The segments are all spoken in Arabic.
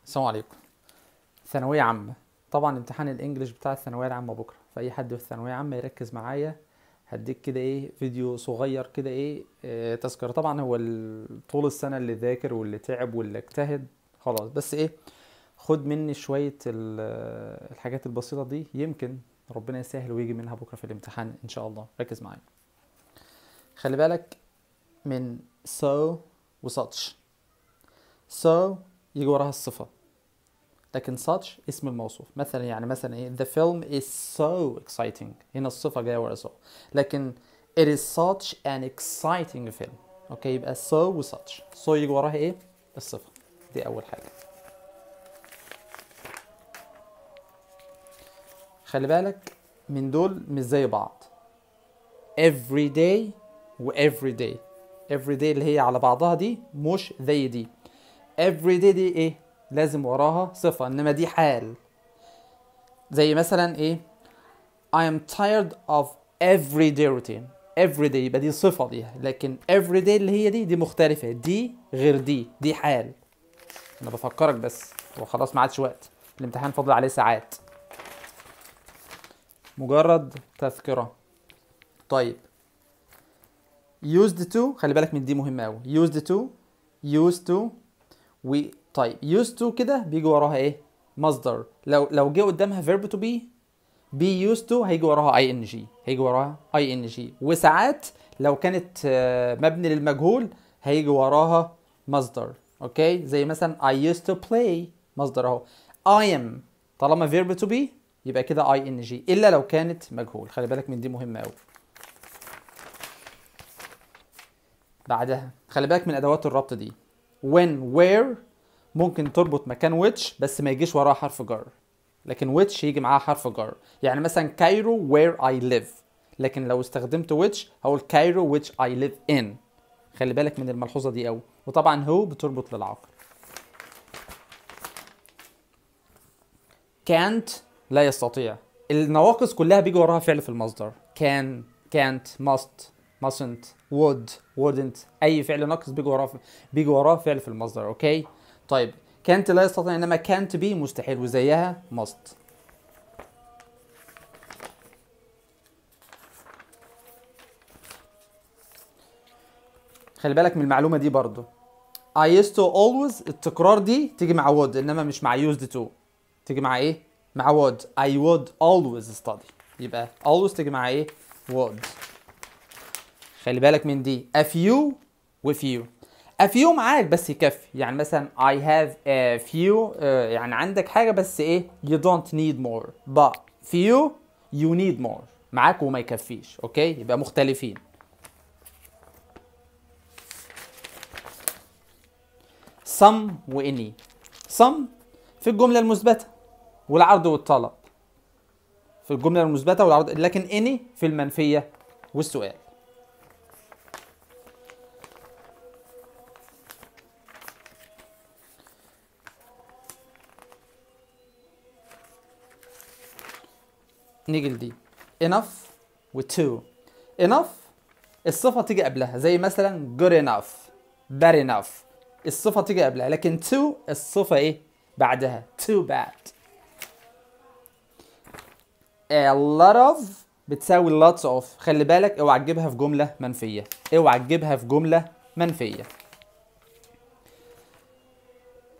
السلام عليكم. ثانوية عامة. طبعا امتحان الانجليش بتاع الثانوية العامة بكرة، فأي حد في الثانوية عامة يركز معايا. هديك كده فيديو صغير كده تذكرة. طبعا هو طول السنة اللي ذاكر واللي تعب واللي اجتهد خلاص، بس خد مني شوية الحاجات البسيطة دي، يمكن ربنا يسهل ويجي منها بكرة في الامتحان ان شاء الله. ركز معايا، خلي بالك من so و such. so يجي وراها الصفة، لكن such اسم الموصوف. مثلا the film is so exciting، هنا الصفة جاية ورا so، لكن it is such an exciting film. اوكي، يبقى so و such. so يجي وراها الصفة دي أول حاجة. خلي بالك من دول مش زي بعض. every day و every day. every day اللي هي على بعضها دي مش زي دي. every day دي لازم وراها صفة، انما دي حال. زي مثلا I am tired of everyday routine. everyday يبقى دي صفة دي، لكن everyday اللي هي دي مختلفة، دي غير دي حال. انا بفكرك بس، وخلاص ما عادش وقت، الامتحان فاضل عليه ساعات، مجرد تذكرة. طيب used to، خلي بالك من دي مهمة أوي. used to طيب used to كده بيجي وراها مصدر. لو جه قدامها verb to be used to هيجي وراها ing. وساعات لو كانت مبني للمجهول هيجي وراها مصدر. اوكي، زي مثلا I used to play، مصدر اهو. I am طالما verb to be يبقى كده ing، الا لو كانت مجهول. خلي بالك من دي مهمة قوي. بعدها خلي بالك من ادوات الربط دي. when where ممكن تربط مكان which بس ما يجيش وراها حرف جر، لكن which يجي معاها حرف جر. يعني مثلا كايرو where I live، لكن لو استخدمت which هقول كايرو which I live in. خلي بالك من الملحوظة دي قوي. وطبعا هو بتربط للعاقل. can't لا يستطيع. النواقص كلها بيجي وراها فعل في المصدر. can can't must mustn't would wouldn't. اي فعل ناقص بيجي وراه فعل في المصدر. اوكي طيب can't لا يستطيع، انما can't be مستحيل، وزيها must. خلي بالك من المعلومة دي برضو. I used to always، التكرار دي تيجي مع would، انما مش مع used to. تيجي مع مع would. I would always study، يبقى always تيجي مع would. خلي بالك من دي a few و few. a few معاك بس يكفي. يعني مثلا I have a few، يعني عندك حاجة بس you don't need more، but few you need more. معاك وما يكفيش. اوكي، يبقى مختلفين. some و any. some في الجملة المثبتة والعرض والطلب، في الجملة المثبتة والعرض، لكن any في المنفية والسؤال. نيجي لدي enough و to. enough الصفة تيجي قبلها، زي مثلا good enough bad enough، الصفة تيجي قبلها، لكن to الصفة بعدها. too bad. a lot of بتساوي lots of. خلي بالك اوعى تجيبها في جملة منفية، اوعى تجيبها في جملة منفية.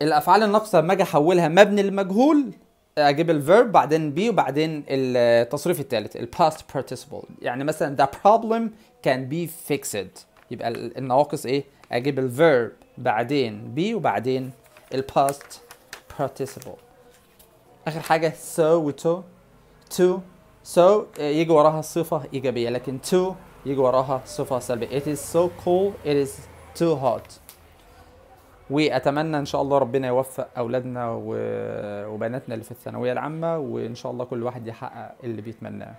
الافعال الناقصة لما اجي احولها مبني للمجهول اجيب الفيرب بعدين بي وبعدين التصريف الثالث الباست participle. يعني مثلا the problem can be fixed، يبقى النواقص اجيب الفيرب بعدين بي وبعدين الباست participle. اخر حاجه so و to so يجي وراها صفه ايجابيه، لكن to يجي وراها صفه سلبيه. it is so cool، it is too hot. واتمنى ان شاء الله ربنا يوفق اولادنا وبناتنا اللي في الثانويه العامه، وان شاء الله كل واحد يحقق اللي بيتمناه.